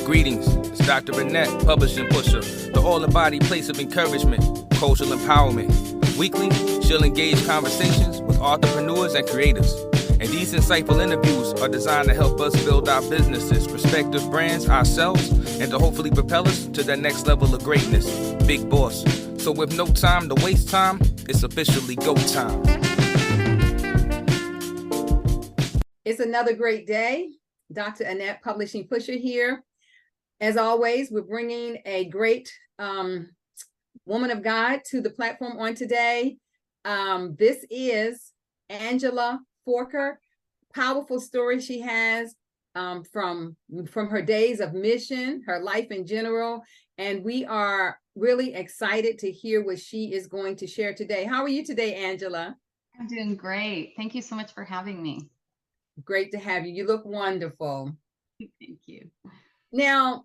Greetings, it's Dr. Annette, publishing pusher, the all-in-body place of encouragement, cultural empowerment. Weekly, she'll engage conversations with entrepreneurs and creators. And these insightful interviews are designed to help us build our businesses, respective brands, ourselves, and to hopefully propel us to that next level of greatness. Big boss. So with no time to waste time, it's officially go time. It's another great day. Dr. Annette, publishing pusher here. As always, we're bringing a great woman of God to the platform on today. This is Angela Forker. Powerful story she has from her days of mission, her life in general, and we are really excited to hear what she is going to share today. How are you today, Angela? I'm doing great. Thank you so much for having me. Great to have you. You look wonderful. Thank you. Now,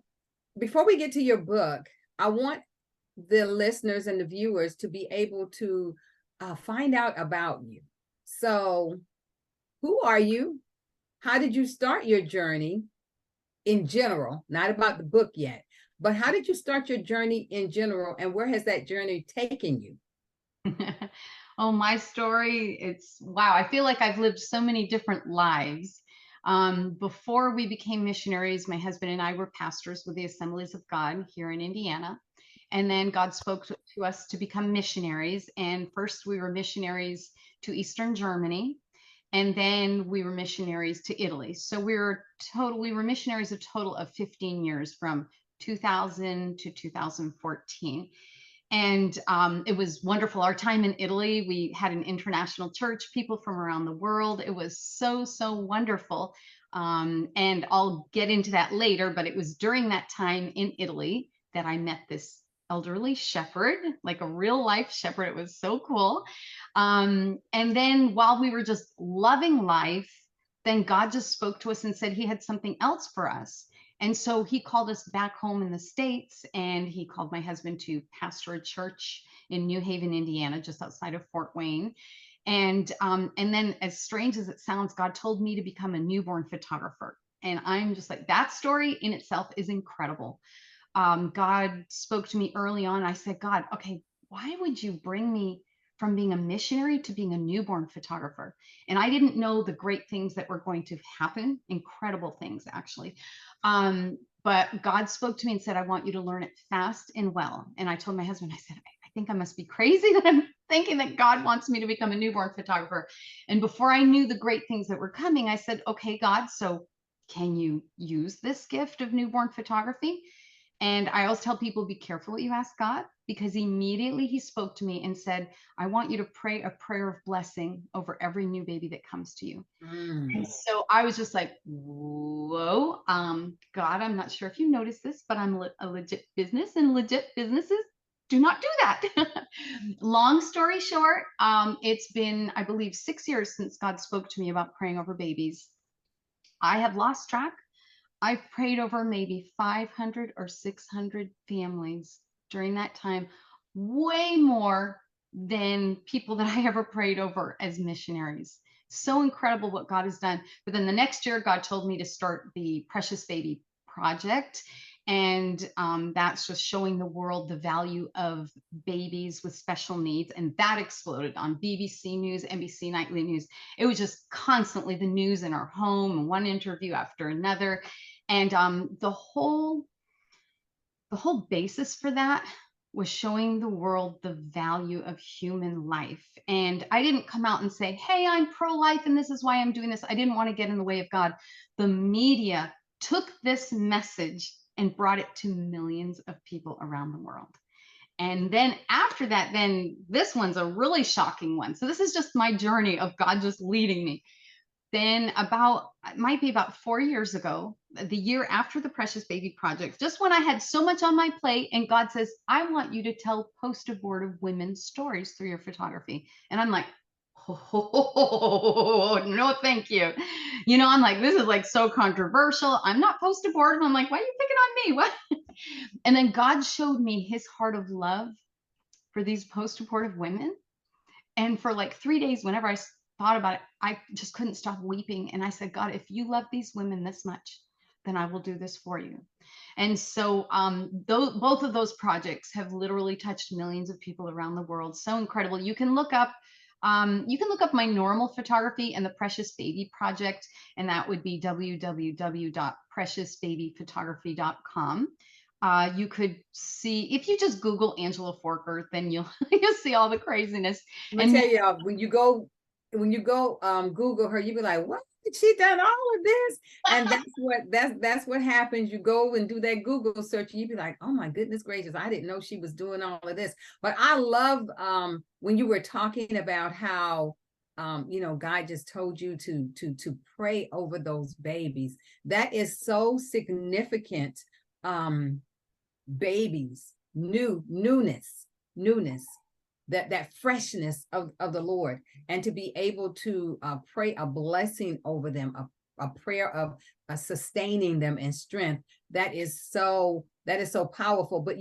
before we get to your book, I want the listeners and the viewers to be able to find out about you. So, who are you? How did you start your journey in general? Not about the book yet, but how did you start your journey in general, and where has that journey taken you? Oh, my story, it's wow. I feel like I've lived so many different lives. Before we became missionaries, my husband and I were pastors with the Assemblies of God here in Indiana. And then God spoke to us to become missionaries. And first we were missionaries to Eastern Germany. And then we were missionaries to Italy. So we were missionaries a total of 15 years, from 2000 to 2014. And it was wonderful. Our time in Italy, we had an international church, people from around the world. It was so, so wonderful. And I'll get into that later, but it was during that time in Italy that I met this elderly shepherd, like a real life shepherd. It was so cool. And then while we were just loving life, then God just spoke to us and said he had something else for us. And so he called us back home in the States, and he called my husband to pastor a church in New Haven, Indiana, just outside of Fort Wayne. And then, as strange as it sounds, God told me to become a newborn photographer. And I'm just like, that story in itself is incredible. God spoke to me early on. I said, God, okay, why would you bring me from being a missionary to being a newborn photographer? And I didn't know the great things that were going to happen, incredible things, actually. But God spoke to me and said, I want you to learn it fast and well. And I told my husband, I said, I think I must be crazy that I'm thinking that God wants me to become a newborn photographer. And before I knew the great things that were coming, I said, okay, God, so can you use this gift of newborn photography? And I always tell people, be careful what you ask God, because immediately he spoke to me and said, I want you to pray a prayer of blessing over every new baby that comes to you. And so I was just like, whoa, God, I'm not sure if you noticed this, but I'm a legit business, and legit businesses do not do that. Long story short, it's been, I believe, 6 years since God spoke to me about praying over babies. I have lost track. I've prayed over maybe 500 or 600 families during that time, way more than people that I ever prayed over as missionaries. So incredible what God has done. But then the next year, God told me to start the Precious Baby Project. And that's just showing the world the value of babies with special needs. And that exploded on BBC News, NBC Nightly News. It was just constantly the news in our home, and one interview after another. And the whole basis for that was showing the world the value of human life. And I didn't come out and say, hey, I'm pro-life and this is why I'm doing this. I didn't want to get in the way of God. The media took this message and brought it to millions of people around the world. And then after that, then this one's a really shocking one. So this is just my journey of God just leading me. Then it might be about 4 years ago, the year after the Precious Baby Project, just when I had so much on my plate, and God says, I want you to tell post-abortive women's stories through your photography. And I'm like, oh, no, thank you. You know, I'm like, this is like so controversial. I'm not post-abortive. I'm like, why are you picking on me? What? And then God showed me his heart of love for these post-abortive women. And for like 3 days, whenever I thought about it, I just couldn't stop weeping. And I said, God, if you love these women this much, then I will do this for you. And so both of those projects have literally touched millions of people around the world. So incredible. You can look up my normal photography and the Precious Baby Project, and that would be www.preciousbabyphotography.com. You could see, if you just Google Angela Forker, then you'll see all the craziness. Let me tell y'all, when you go Google her, you be like, what? She done all of this? And that's what happens. You go and do that Google search, and you be like, oh my goodness gracious, I didn't know she was doing all of this. But I love when you were talking about how God just told you to pray over those babies. That is so significant. Babies, newness, that freshness of the Lord, and to be able to pray a blessing over them, a prayer of sustaining them and strength. That is so powerful. But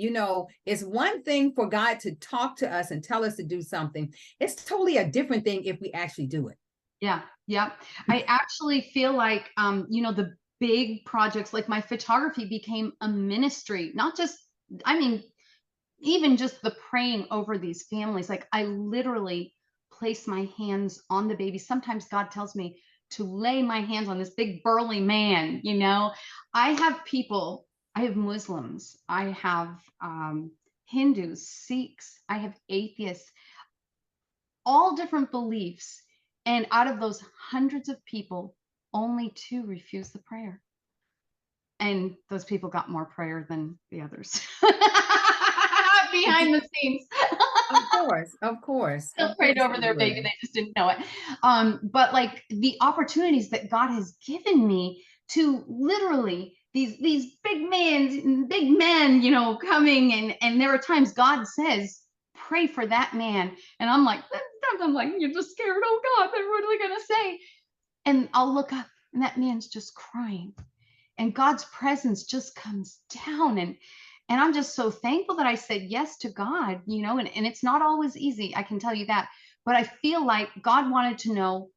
it's one thing for God to talk to us and tell us to do something. It's totally a different thing if we actually do it. Yeah. I actually feel like the big projects, like my photography became a ministry, not just, even just the praying over these families. Like, I literally place my hands on the baby. Sometimes God tells me to lay my hands on this big burly man. I have people, I have Muslims, I have Hindus, Sikhs, I have atheists, all different beliefs. And out of those hundreds of people, only 2 refused the prayer. And those people got more prayer than the others. Behind the scenes. Of course. Still prayed over their baby. They just didn't know it. But like, the opportunities that God has given me to literally these big men, coming, and there are times God says, pray for that man. And I'm like, you're just scared. Oh God, what are they going to say? And I'll look up, and that man's just crying, and God's presence just comes down. And I'm just so thankful that I said yes to God, and it's not always easy, I can tell you that. But I feel like God wanted to know,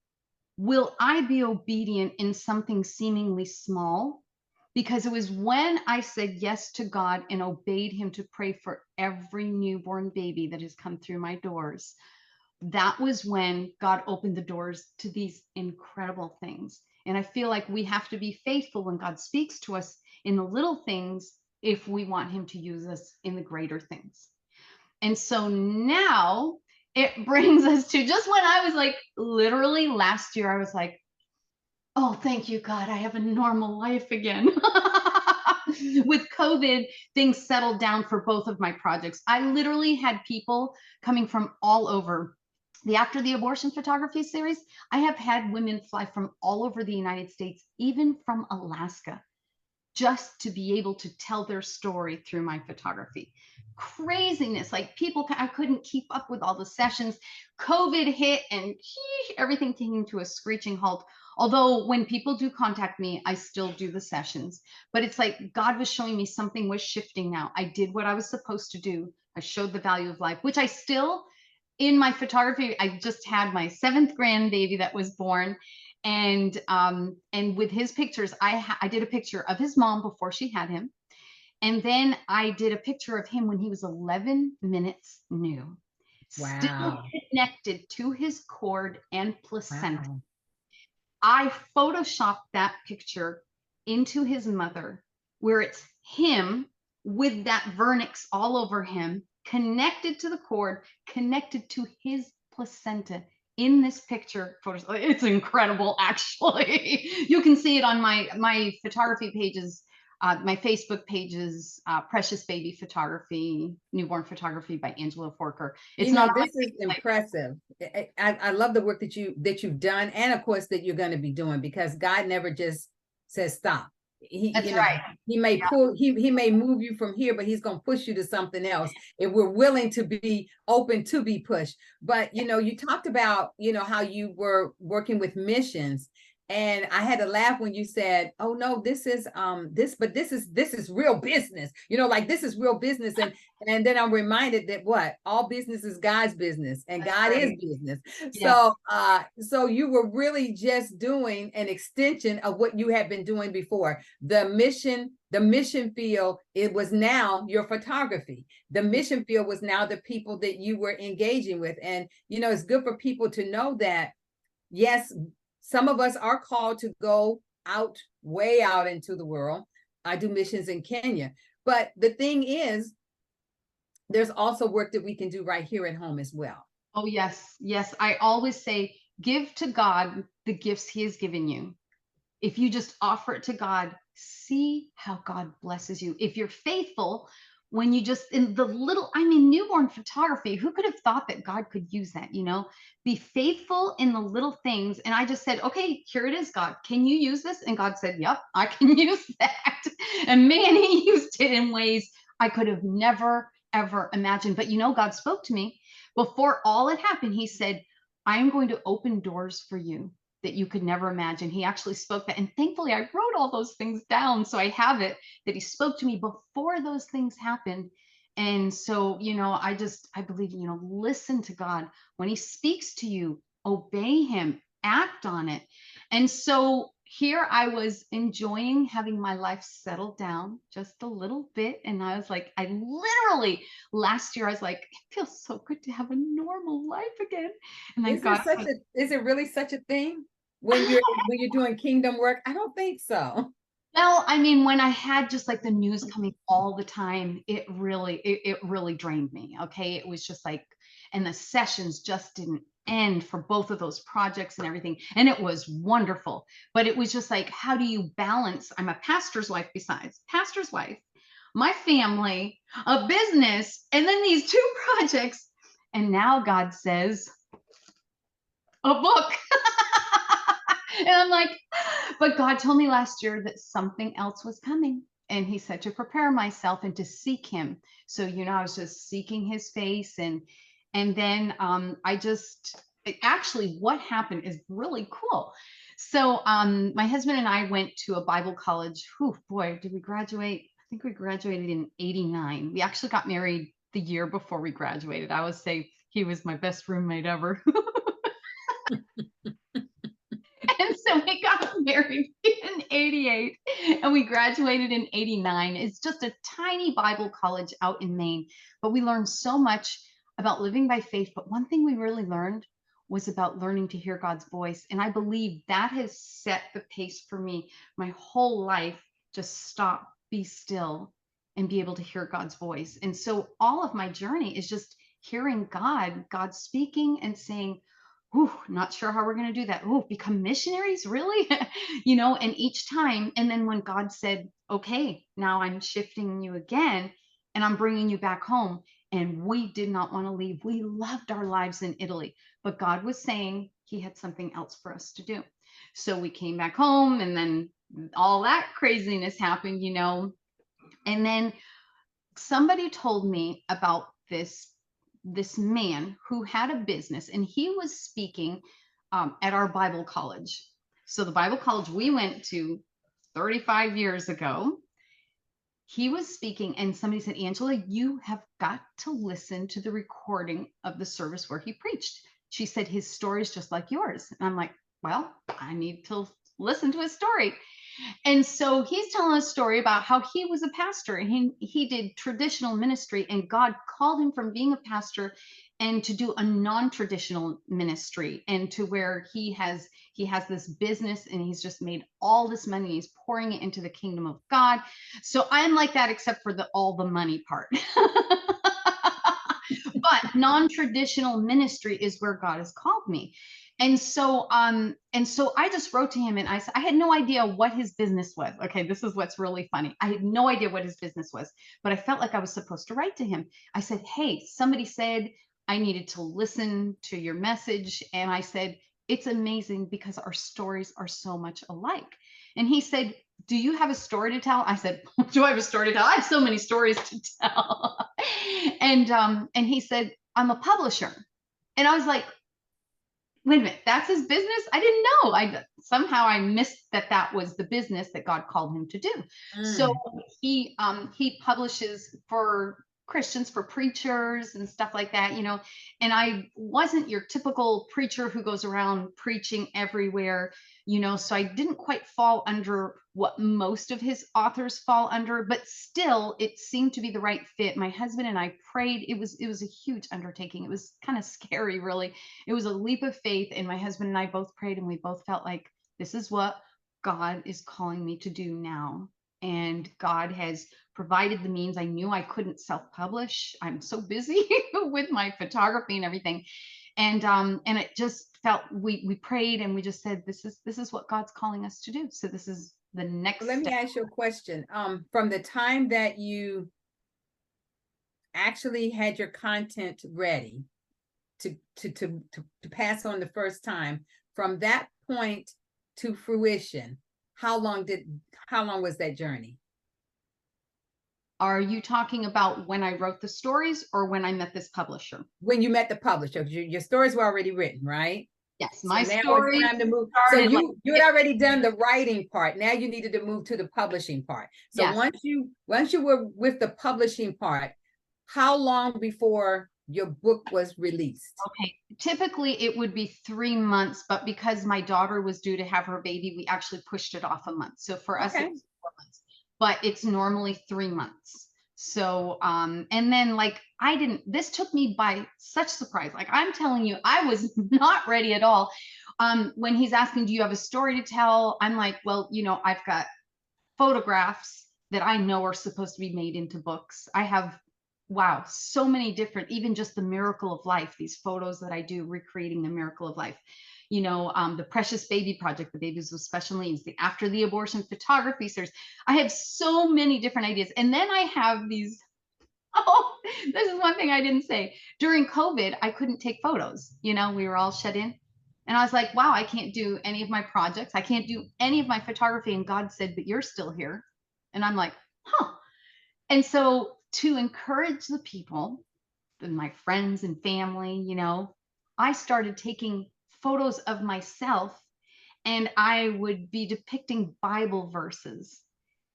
will I be obedient in something seemingly small? Because it was when I said yes to God and obeyed him to pray for every newborn baby that has come through my doors, that was when God opened the doors to these incredible things. And I feel like we have to be faithful when God speaks to us in the little things, if we want him to use us in the greater things. And so now it brings us to just when I was like, literally last year, I was like, oh, thank you, God, I have a normal life again. With COVID, things settled down for both of my projects. I literally had people coming from all over. After the abortion photography series, I have had women fly from all over the United States, even from Alaska, just to be able to tell their story through my photography. Craziness, like people, I couldn't keep up with all the sessions. COVID hit, and everything came to a screeching halt. Although when people do contact me, I still do the sessions. But it's like God was showing me something was shifting now. I did what I was supposed to do. I showed the value of life, which I still, in my photography, I just had my 7th grandbaby that was born. And with his pictures, I did a picture of his mom before she had him. And then I did a picture of him when he was 11 minutes new. Wow. Still connected to his cord and placenta. Wow. I photoshopped that picture into his mother, where it's him with that vernix all over him, connected to the cord, connected to his placenta in this picture. It's incredible, actually. You can see it on my photography pages, my Facebook pages, Precious Baby Photography, Newborn Photography by Angela Forker. It's this is impressive. I love the work that you've done, and of course that you're going to be doing, because God never just says stop. That's right. He may pull, he may move you from here, but he's going to push you to something else if we're willing to be open to be pushed. But you talked about how you were working with missions, And I had to laugh when you said, "Oh no, this is this is real business." You know, like this is real business. And then I'm reminded that what all business is God's business, and That's God is right. business. Yes. So you were really just doing an extension of what you had been doing before. The mission field, it was now your photography. The mission field was now the people that you were engaging with. And you know, it's good for people to know that yes, some of us are called to go out, way out into the world. I do missions in Kenya. But the thing is, there's also work that we can do right here at home as well. Oh, yes. Yes. I always say, give to God the gifts he has given you. If you just offer it to God, see how God blesses you. If you're faithful, when you just in the little, I mean, newborn photography, who could have thought that God could use that? You know, be faithful in the little things. And I just said, okay, here it is, God. Can you use this? And God said, yep, I can use that. And man, he used it in ways I could have never, ever imagined. But you know, God spoke to me before all had happened. He said, I am going to open doors for you that you could never imagine. He actually spoke that. And thankfully, I wrote all those things down. So I have it that he spoke to me before those things happened. And so, you know, I believe, you know, listen to God. When he speaks to you, obey him, act on it. And so here I was enjoying having my life settle down just a little bit. And I was like, I literally last year, I was like, it feels so good to have a normal life again. And then God was, Is it really such a thing when you're doing kingdom work? I don't think so. well, I mean, when I had just like the news coming all the time, it really drained me. Okay. It was just like, and the sessions just didn't end for both of those projects and everything. And it was wonderful. But it was just like, how do you balance? I'm a pastor's wife besides, pastor's wife, my family, a business, and then these two projects. And now God says, a book. And I'm like, but God told me last year that something else was coming. And he said to prepare myself and to seek him. So, you know, I was just seeking his face. And then I just actually what happened is really cool. So my husband and I went to a Bible college. Whew, boy, did we graduate? I think we graduated in '89. We actually got married the year before we graduated. I would say he was my best roommate ever. And so we got married in '88 and we graduated in '89. It's just a tiny Bible college out in Maine, but we learned so much about living by faith. But one thing we really learned was about learning to hear God's voice. And I believe that has set the pace for me my whole life. Just stop, be still, and be able to hear God's voice. And so all of my journey is just hearing God speaking and saying, ooh, not sure how we're going to do that. Ooh, become missionaries, really? You know, and each time, and then when God said, okay, now I'm shifting you again and I'm bringing you back home. And we did not want to leave. We loved our lives in Italy, but God was saying he had something else for us to do. So we came back home and then all that craziness happened, you know. And then somebody told me about this man who had a business and he was speaking at our Bible college. So the Bible college we went to 35 years ago, he was speaking and somebody said, Angela, you have got to listen to the recording of the service where he preached. She said, his story is just like yours. And I'm like, well, I need to listen to his story. And so he's telling a story about how he was a pastor and he did traditional ministry and God called him from being a pastor and to do a non-traditional ministry and to where he has this business and he's just made all this money. He's pouring it into the kingdom of God. So I'm like that, except for all the money part. But non-traditional ministry is where God has called me. And so I just wrote to him and I said, I had no idea what his business was. Okay, this is what's really funny. I had no idea what his business was, but I felt like I was supposed to write to him. I said, hey, somebody said I needed to listen to your message. And I said, it's amazing because our stories are so much alike. And he said, do you have a story to tell? I said, do I have a story to tell? I have so many stories to tell. And he said, I'm a publisher. And I was like, wait a minute, that's his business? I didn't know. Somehow I missed that was the business that God called him to do. So Mm. he publishes for Christians, for preachers and stuff like that, and I wasn't your typical preacher who goes around preaching everywhere, so I didn't quite fall under what most of his authors fall under, but still it seemed to be the right fit. My husband and I prayed. It was a huge undertaking. It was kind of scary, really. It was a leap of faith, and my husband and I both prayed, and we both felt like this is what God is calling me to do now. And God has provided the means. I knew I couldn't self-publish. I'm so busy with my photography and everything. And it just felt, we prayed and we just said, this is what God's calling us to do. So this is the next Let me step. ask you a question. From the time that you actually had your content ready to pass on the first time, from that point to fruition, how long was that journey? Are you talking about when I wrote the stories or when I met this publisher? When you met the publisher, your stories were already written, right? Yes, So my now story it's time to move. So started you had already done the writing part. Now you needed to move to the publishing part. So yes. once you were with the publishing part, how long before your book was released? Okay, typically it would be 3 months, but because my daughter was due to have her baby, we actually pushed it off a month. So for us, Okay. it's 4 months, but it's normally 3 months. So, and then like this took me by such surprise. Like I'm telling you, I was not ready at all. When he's asking, do you have a story to tell? I'm like, well, I've got photographs that I know are supposed to be made into books. I have, wow, so many different, even just the miracle of life, these photos that I do recreating the miracle of life. The Precious Baby Project, the babies with special needs, the after the abortion photography series. I have so many different ideas. And then I have these, oh, this is one thing I didn't say. During COVID, I couldn't take photos. We were all shut in. And I was like, wow, I can't do any of my projects. I can't do any of my photography. And God said, but you're still here. And I'm like, huh. And so to encourage the people, my friends and family, I started taking photos of myself and I would be depicting Bible verses.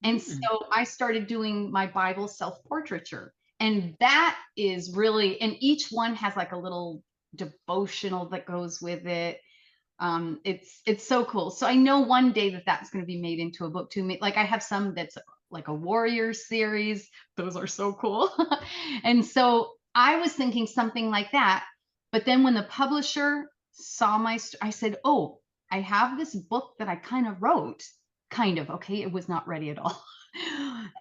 And so I started doing my Bible self-portraiture. And that is really, and each one has like a little devotional that goes with it. It's so cool. So I know one day that's going to be made into a book too. Like I have some that's like a warrior series. Those are so cool. And so I was thinking something like that. But then when the publisher saw I said, oh, I have this book that I kind of wrote. Okay, it was not ready at all.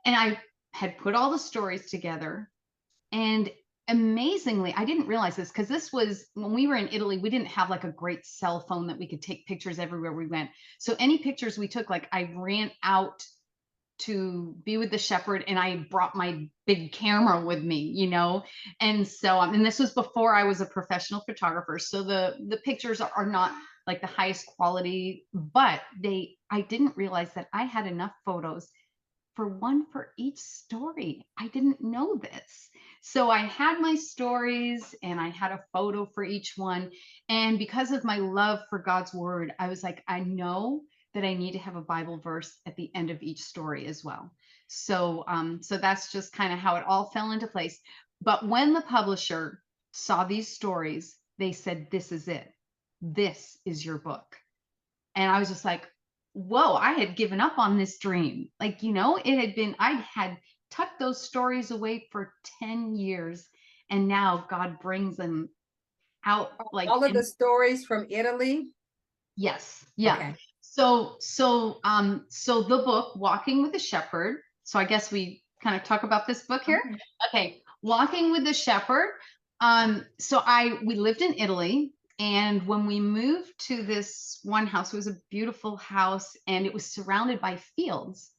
And I had put all the stories together, and amazingly, I didn't realize this because this was when we were in Italy, we didn't have like a great cell phone that we could take pictures everywhere we went. So any pictures we took, like I ran out to be with the shepherd and I brought my big camera with me, and so and this was before I was a professional photographer, so the pictures are not like the highest quality, but I didn't realize that I had enough photos for each story. I didn't know this. So I had my stories and I had a photo for each one. And because of my love for God's word, I was like, I know that I need to have a Bible verse at the end of each story as well. So, so that's just kind of how it all fell into place. But when the publisher saw these stories, they said, this is it. This is your book. And I was just like, whoa, I had given up on this dream. Like, it had been, I had tucked those stories away for 10 years. And now God brings them out. Like all of the stories from Italy. Yes. Yeah. Okay. So the book, Walking with the Shepherd. So I guess we kind of talk about this book here. Okay. Walking with the Shepherd. So we lived in Italy. And when we moved to this one house, it was a beautiful house and it was surrounded by fields.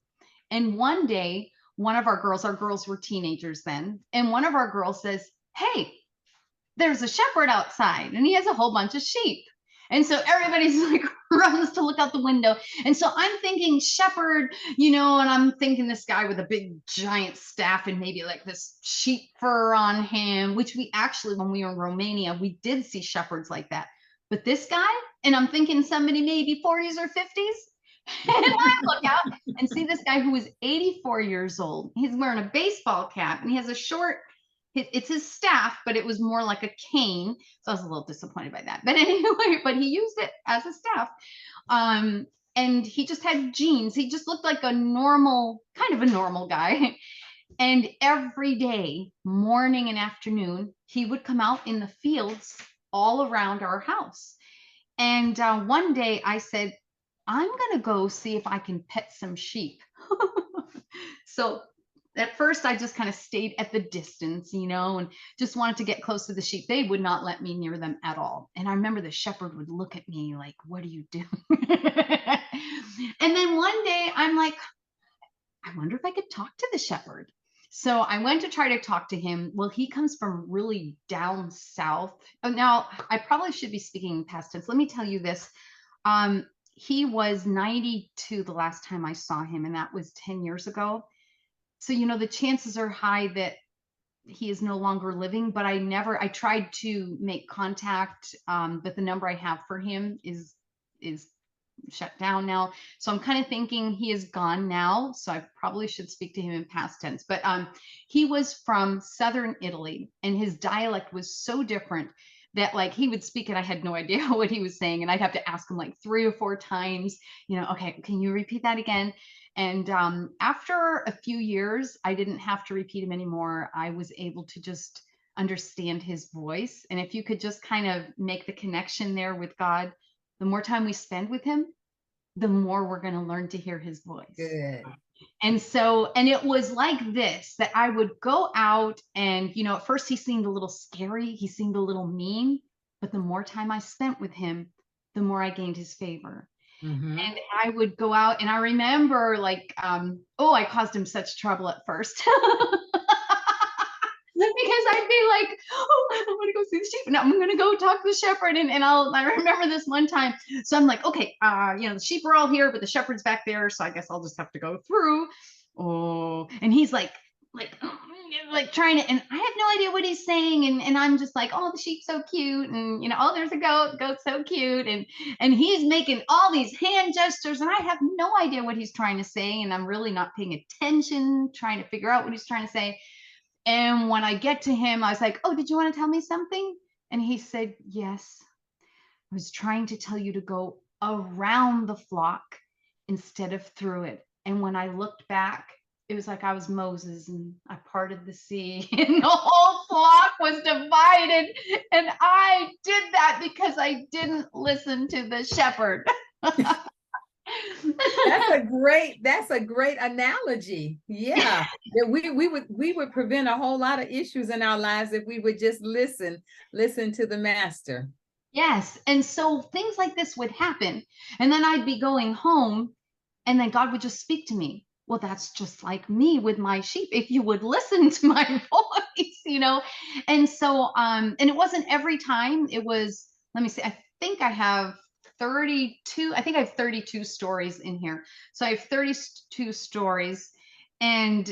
And one day, one of our girls were teenagers then, and one of our girls says, hey, there's a shepherd outside and he has a whole bunch of sheep. And so everybody's like runs to look out the window. And so I'm thinking shepherd, and I'm thinking this guy with a big giant staff and maybe like this sheep fur on him, which we actually, when we were in Romania, we did see shepherds like that. But this guy, and I'm thinking somebody maybe 40s or 50s. And I look out and see this guy who is 84 years old. He's wearing a baseball cap and he has a short, it's his staff, but it was more like a cane. So I was a little disappointed by that. But anyway, but he used it as a staff. And he just had jeans. He just looked like a normal, kind of a normal guy. And every day, morning and afternoon, he would come out in the fields all around our house. And one day I said, I'm going to go see if I can pet some sheep. So at first I just kind of stayed at the distance, and just wanted to get close to the sheep. They would not let me near them at all. And I remember the shepherd would look at me like, what are you doing? And then one day I'm like, I wonder if I could talk to the shepherd. So I went to try to talk to him. Well, he comes from really down south. Oh, now I probably should be speaking past tense. Let me tell you this. He was 92 the last time I saw him, and that was 10 years ago. So, the chances are high that he is no longer living, but I tried to make contact, but the number I have for him is shut down now. So I'm kind of thinking he is gone now. So I probably should speak to him in past tense, but he was from Southern Italy and his dialect was so different that like he would speak and I had no idea what he was saying. And I'd have to ask him like 3 or 4 times, okay, can you repeat that again? And after a few years, I didn't have to repeat him anymore. I was able to just understand his voice. And if you could just kind of make the connection there with God, the more time we spend with him, the more we're going to learn to hear his voice. Good. And so, and it was like this, that I would go out and, at first he seemed a little scary. He seemed a little mean, but the more time I spent with him, the more I gained his favor. Mm-hmm. And I would go out and I remember like, I caused him such trouble at first. Because I'd be like, I want to go see the sheep. And I'm going to go talk to the shepherd. And I remember this one time. So I'm like, okay, the sheep are all here, but the shepherd's back there. So I guess I'll just have to go through. Oh, and he's like trying to, and I have no idea what he's saying. And I'm just like, oh, the sheep's so cute. And, there's a goat's so cute. And he's making all these hand gestures and I have no idea what he's trying to say. And I'm really not paying attention, trying to figure out what he's trying to say. And when I get to him, I was like, oh, did you want to tell me something? And he said, yes, I was trying to tell you to go around the flock instead of through it. And when I looked back, it was like I was Moses and I parted the sea and the whole flock was divided. And I did that because I didn't listen to the shepherd. That's a great analogy. Yeah. That we would prevent a whole lot of issues in our lives if we would just listen to the master. Yes. And so things like this would happen. And then I'd be going home and then God would just speak to me. Well, that's just like me with my sheep. If you would listen to my voice, And so, and it wasn't every time. It was, let me see, I think I have 32 stories in here. So I have 32 stories and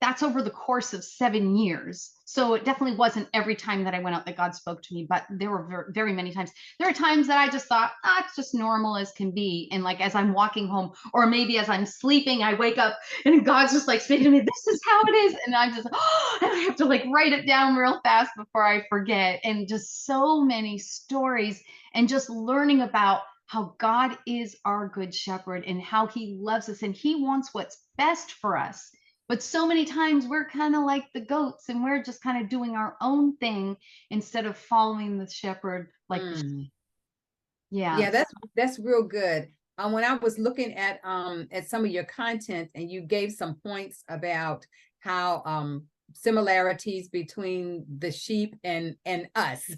that's over the course of 7 years. So it definitely wasn't every time that I went out that God spoke to me, but there were very, very many times. There are times that I just thought, it's just normal as can be. And like, as I'm walking home or maybe as I'm sleeping, I wake up and God's just like speaking to me, this is how it is. And I'm just, and I have to like write it down real fast before I forget. And just so many stories and just learning about how God is our good shepherd and how he loves us and he wants what's best for us. But so many times we're kind of like the goats and we're just kind of doing our own thing instead of following the shepherd like the sheep. Yeah, that's real good. When I was looking at some of your content and you gave some points about how similarities between the sheep and us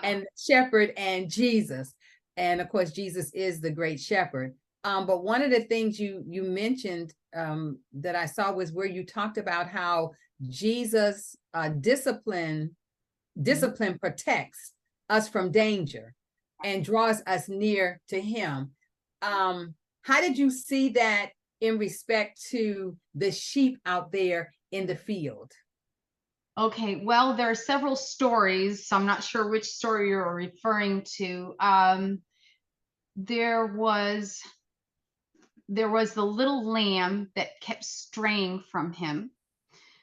and shepherd and Jesus. And of course, Jesus is the great shepherd. But one of the things you mentioned that I saw was where you talked about how Jesus discipline protects us from danger and draws us near to him. How did you see that in respect to the sheep out there in the field? Okay, well, there are several stories, so I'm not sure which story you're referring to. There was the little lamb that kept straying from him.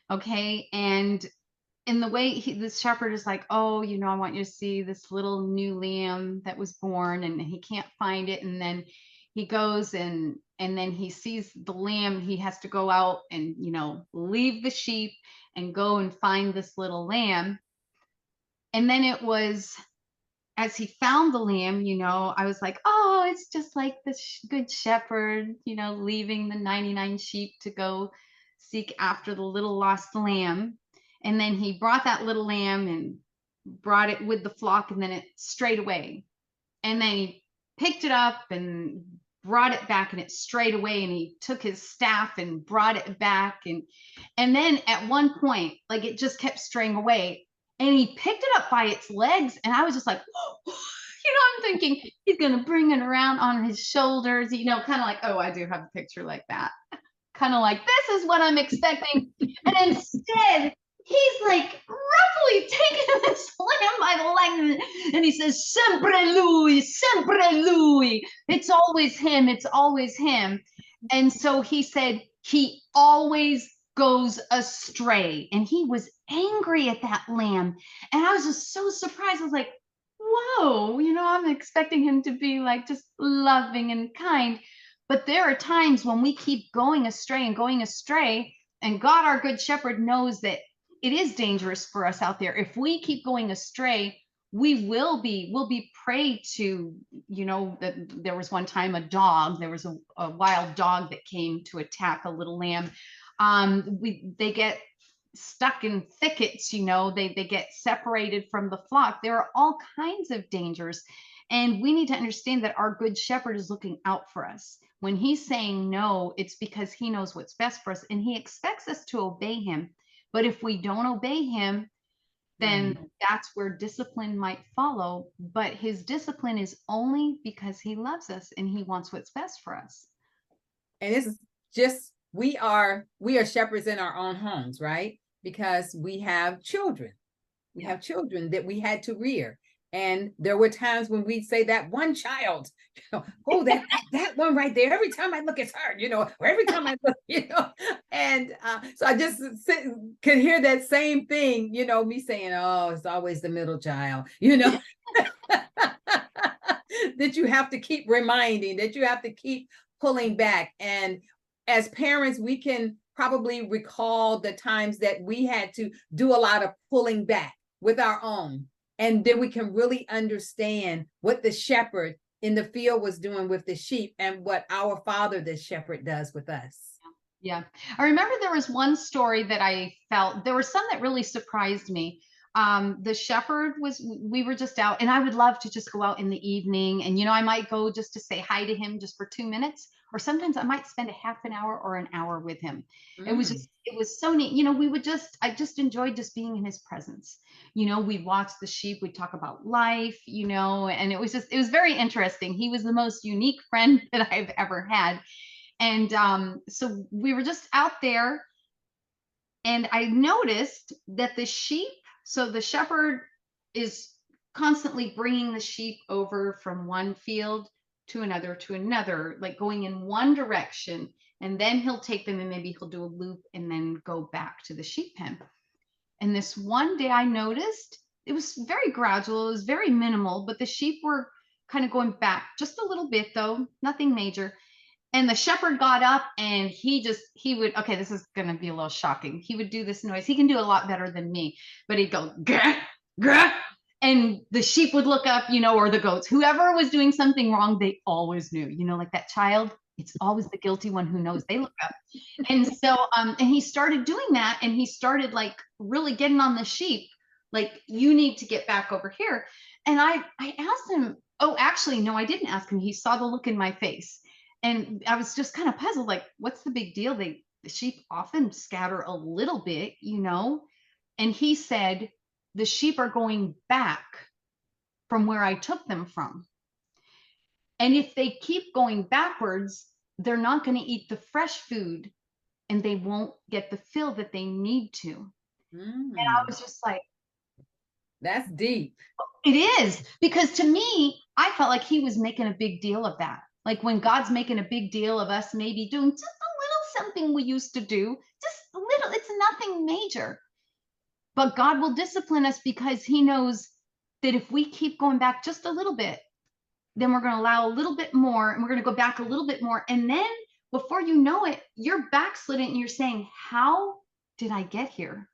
Okay, and in the way the shepherd is like, oh, I want you to see this little new lamb that was born, and he can't find it, and then he goes and then he sees the lamb. He has to go out and leave the sheep and go and find this little lamb. And then it was, as he found the lamb, I was like, oh, it's just like the good shepherd, leaving the 99 sheep to go seek after the little lost lamb. And then he brought that little lamb and brought it with the flock, and then it strayed away. And then he picked it up and brought it back, and it strayed away. And he took his staff and brought it back. And then at one point, like, it just kept straying away. And he picked it up by its legs. And I was just like, I'm thinking he's going to bring it around on his shoulders, kind of like, oh, I do have a picture like that. Kind of like, this is what I'm expecting. And instead, he's like roughly taking this lamb by the leg, and he says, sempre lui, sempre lui. It's always him. It's always him. And so he said, he always goes astray. And he was angry at that lamb. And I was just so surprised. I was like, whoa, I'm expecting him to be like just loving and kind. But there are times when we keep going astray and going astray, and God, our good shepherd, knows that it is dangerous for us out there. If we keep going astray, we'll be prey to, that there was one time there was a wild dog that came to attack a little lamb. They get stuck in thickets, they get separated from the flock. There are all kinds of dangers. And we need to understand that our good shepherd is looking out for us. When he's saying no, it's because he knows what's best for us, and he expects us to obey him. But if we don't obey him, then that's where discipline might follow. But his discipline is only because he loves us and he wants what's best for us. And it's just, we are shepherds in our own homes, right? Because we have children. We have children that we had to rear. And there were times when we'd say that one child, oh, that one right there. Every time I look, it's her, or every time I look, And so I just could hear that same thing, me saying, oh, it's always the middle child, that you have to keep reminding, that you have to keep pulling back. And as parents, we can probably recall the times that we had to do a lot of pulling back with our own. And then we can really understand what the shepherd in the field was doing with the sheep and what our Father, the shepherd, does with us. Yeah. I remember there was one story that I felt, there were some that really surprised me. The shepherd we were just out, and I would love to just go out in the evening, and I might go just to say hi to him just for 2 minutes, or sometimes I might spend a half an hour or an hour with him. It was so neat. I just enjoyed just being in his presence. We'd watch the sheep, we'd talk about life, and it was very interesting. He was the most unique friend that I've ever had. And so we were just out there, and I noticed that the sheep, so the shepherd is constantly bringing the sheep over from one field to another, like going in one direction, and then he'll take them and maybe he'll do a loop and then go back to the sheep pen. And this one day I noticed it was very gradual, it was very minimal, but the sheep were kind of going back just a little bit, though, nothing major. And the shepherd got up and he would, okay, this is going to be a little shocking. He would do this noise. He can do a lot better than me, but he'd go, grah, grah. And the sheep would look up, or the goats, whoever was doing something wrong, they always knew, like that child, it's always the guilty one who knows. They look up. And so, and he started doing that, and he started like really getting on the sheep, like, you need to get back over here. And I asked him, oh, actually, no, I didn't ask him. He saw the look in my face. And I was just kind of puzzled, like, what's the big deal? The sheep often scatter a little bit, And he said, the sheep are going back from where I took them from. And if they keep going backwards, they're not going to eat the fresh food, and they won't get the fill that they need to. And I was just like, that's deep. it is, because to me, I felt like he was making a big deal of that. Like when God's making a big deal of us maybe doing just a little something we used to do, just a little, it's nothing major. But God will discipline us because he knows that if we keep going back just a little bit, then we're going to allow a little bit more, and we're going to go back a little bit more. And then before you know it, you're backsliding and you're saying, how did I get here?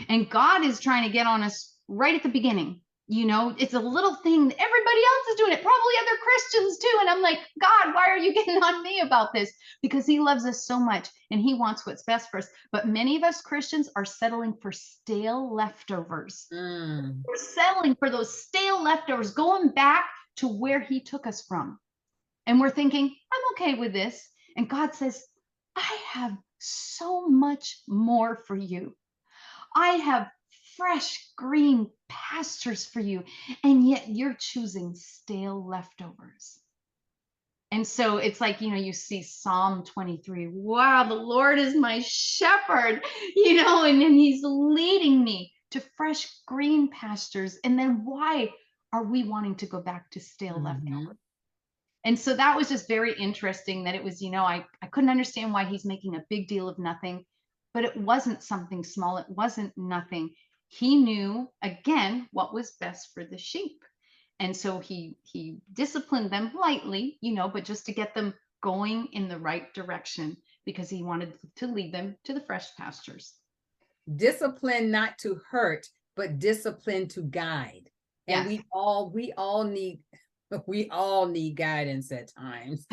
And God is trying to get on us right at the beginning. You know, it's a little thing that everybody else is doing it, probably other Christians too. And I'm like, God, why are you getting on me about this? Because he loves us so much and he wants what's best for us. But many of us Christians are settling for stale leftovers. We're settling for those stale leftovers, going back to where he took us from. And we're thinking, I'm okay with this. And God says, I have so much more for you. I have fresh green pastures for you, and yet you're choosing stale leftovers. And so it's like, you know, you see Psalm 23, wow, the Lord is my shepherd, you know, and then he's leading me to fresh green pastures. And then why are we wanting to go back to stale leftovers? And so that was just very interesting that it was, you know, I couldn't understand why he's making a big deal of nothing, but it wasn't something small. It wasn't nothing. He knew, again, what was best for the sheep. And so he disciplined them lightly, you know, but just to get them going in the right direction, because he wanted to lead them to the fresh pastures. Discipline not to hurt, but discipline to guide. And Yes. we all need guidance at times.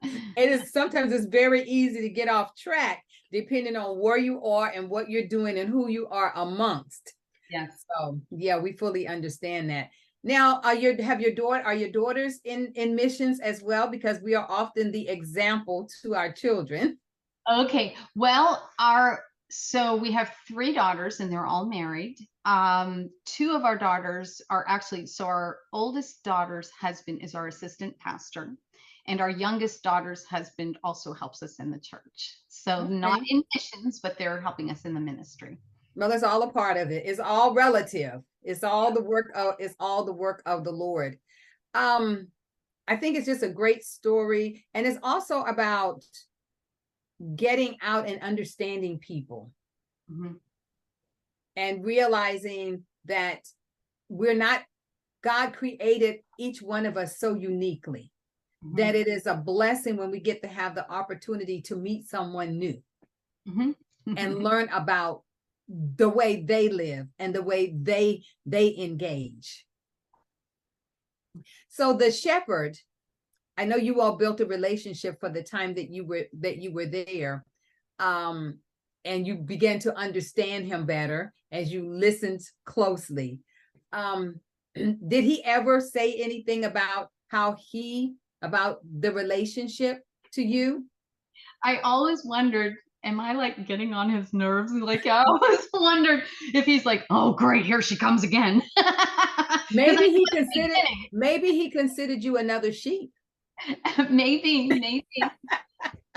It is sometimes it's very easy to get off track depending on where you are and what you're doing and who you are amongst. Yes. So yeah, we fully understand that. Now, are your daughters in missions as well? Because we are often the example to our children. Okay. Well, so we have 3 daughters and they're all married. 2 of our daughters are actually, so our oldest daughter's husband is our assistant pastor, and our youngest daughter's husband also helps us in the church. So not in missions, but they're helping us in the ministry. Well, it's all a part of it. It's all relative. It's all the work of the Lord. I think it's just a great story. And it's also about getting out and understanding people. And realizing that God created each one of us so uniquely that it is a blessing when we get to have the opportunity to meet someone new and learn about the way they live and the way they engage. So the shepherd, I know you all built a relationship for the time that you were there, and you began to understand him better as you listened closely. Did he ever say anything about the relationship to you? I always wondered, am I like getting on his nerves? Like, I always wondered if he's like, oh, great, here she comes again. Maybe he considered you another sheep. Maybe.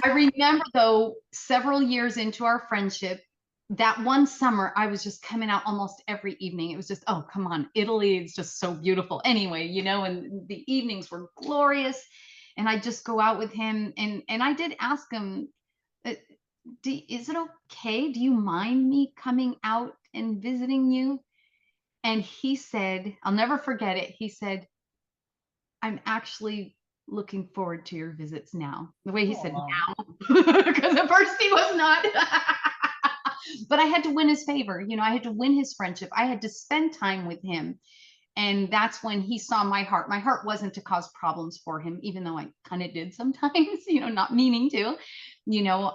I remember though, several years into our friendship, that one summer, I was just coming out almost every evening. It was just, oh, come on, Italy is just so beautiful anyway, you know, and the evenings were glorious. And I just go out with him. And I did ask him, is it okay? Do you mind me coming out and visiting you? And he said, I'll never forget it. He said, I'm actually looking forward to your visits now. The way he said now, because at first he was not. But I had to win his favor. You know, I had to win his friendship. I had to spend time with him. And that's when he saw my heart. My heart wasn't to cause problems for him, even though I kind of did sometimes, you know, not meaning to, you know,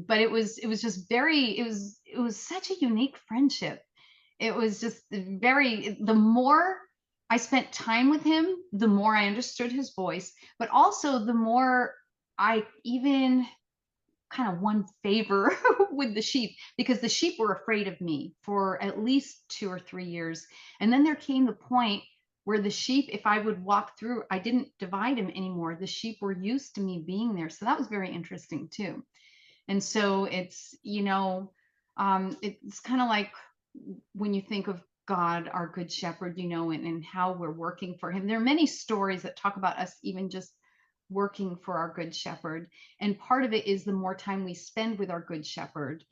but it was just it was such a unique friendship. It was just the more I spent time with him, the more I understood his voice, but also the more I even kind of won favor with the sheep, because the sheep were afraid of me for at least 2 or 3 years. And then there came the point where the sheep, if I would walk through, I didn't divide them anymore. The sheep were used to me being there. So that was very interesting too. And so it's, you know, It's kind of like when you think of God, our good shepherd, and how we're working for him. There are many stories that talk about us even just working for our good shepherd. And part of it is the more time we spend with our good shepherd,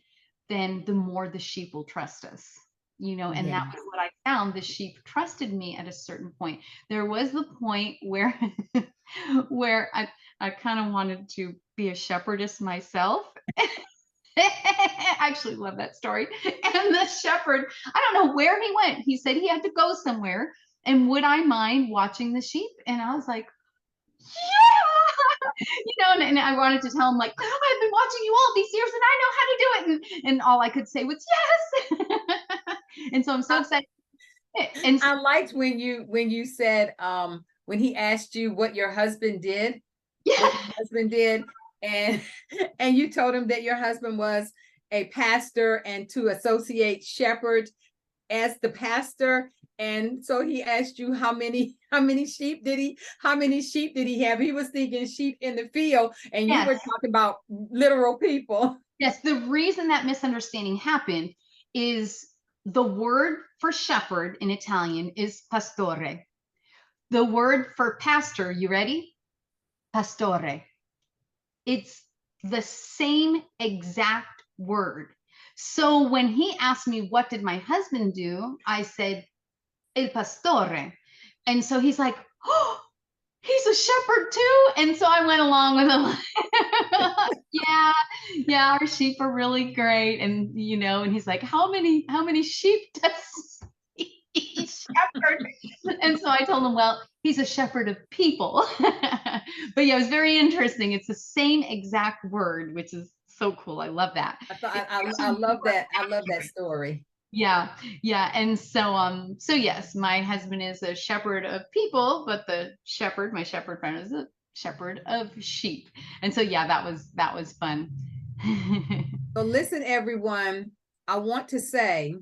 then the more the sheep will trust us. And that was what I found. The sheep trusted me at a certain point. There was the point where where I kind of wanted to be a shepherdess myself. I actually love that story. And the shepherd, I don't know where he went. He said he had to go somewhere. And would I mind watching the sheep? And I was like, yeah, and I wanted to tell him, like, I've been watching you all these years and I know how to do it. And all I could say was yes. And so I'm so excited. And I liked when you said when he asked you what your husband did, and you told him that your husband was a pastor and to associate shepherd as the pastor. And so he asked you how many sheep did he have? He was thinking sheep in the field, and you were talking about literal people. Yes, the reason that misunderstanding happened is the word for shepherd in Italian is pastore. The word for pastor, you ready? Pastore. It's the same exact word. So when he asked me, what did my husband do? I said, el pastore. And so he's like, oh, he's a shepherd too. And so I went along with him. yeah, our sheep are really great. And, and he's like, how many sheep does he shepherd? And so I told him, well, he's a shepherd of people. But yeah, it was very interesting. It's the same exact word, which is so cool. I love that. I love that. I love that story. Yeah. And so yes, my husband is a shepherd of people, but my shepherd friend is a shepherd of sheep. And so yeah, that was fun. So listen, everyone, I want to say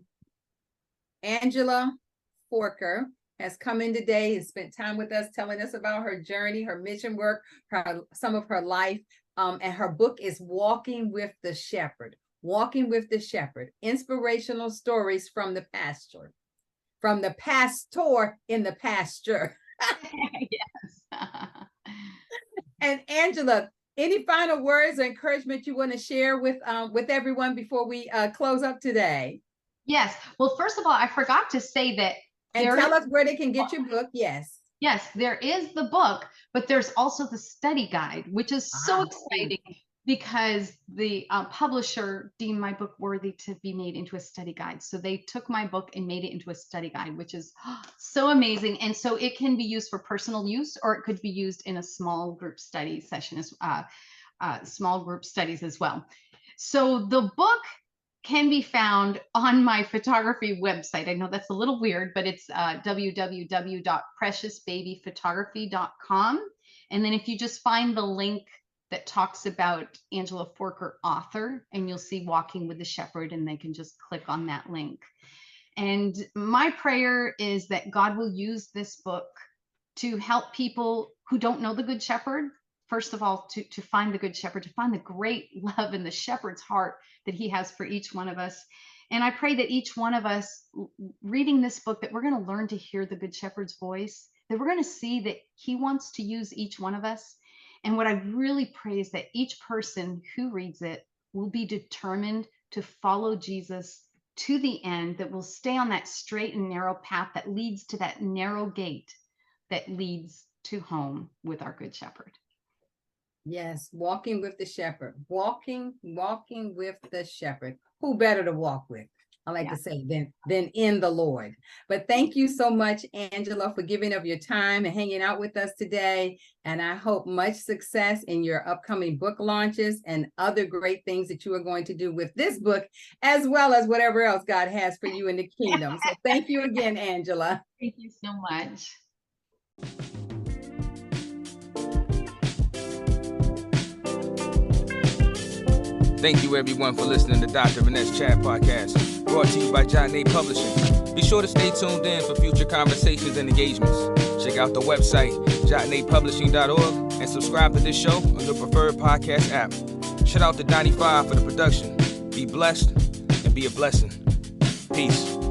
Angela Forker has come in today and spent time with us, telling us about her journey, her mission work, some of her life, and her book is Walking with the Shepherd. Walking with the Shepherd, inspirational stories from the pastor in the pasture. Yes. And Angela, any final words or encouragement you want to share with everyone before we close up today? Yes. Well, first of all, I forgot to say that. And tell us where they can get your book. Yes. Yes, there is the book, but there's also the study guide, which is so exciting because the publisher deemed my book worthy to be made into a study guide. So they took my book and made it into a study guide, which is so amazing. And so it can be used for personal use, or it could be used in a small group study session, small group studies as well. So the book can be found on my photography website. I know that's a little weird, but it's www.preciousbabyphotography.com. And then if you just find the link that talks about Angela Forker, author, and you'll see Walking with the Shepherd, and they can just click on that link. And my prayer is that God will use this book to help people who don't know the Good Shepherd, first of all, to find the Good Shepherd, to find the great love in the shepherd's heart that he has for each one of us. And I pray that each one of us reading this book, that we're going to learn to hear the Good Shepherd's voice, that we're going to see that he wants to use each one of us. And what I really pray is that each person who reads it will be determined to follow Jesus to the end, that will stay on that straight and narrow path that leads to that narrow gate that leads to home with our Good Shepherd. Yes, walking with the shepherd, walking with the shepherd. Who better to walk with? I like to say than in the Lord. But thank you so much, Angela, for giving up your time and hanging out with us today. And I hope much success in your upcoming book launches and other great things that you are going to do with this book, as well as whatever else God has for you in the kingdom. So thank you again, Angela. Thank you so much. Thank you, everyone, for listening to Dr. Annette's Chat Podcast, brought to you by Annette Publishing. Be sure to stay tuned in for future conversations and engagements. Check out the website, AnneTpublishing.org, and subscribe to this show on your preferred podcast app. Shout out to 95 for the production. Be blessed and be a blessing. Peace.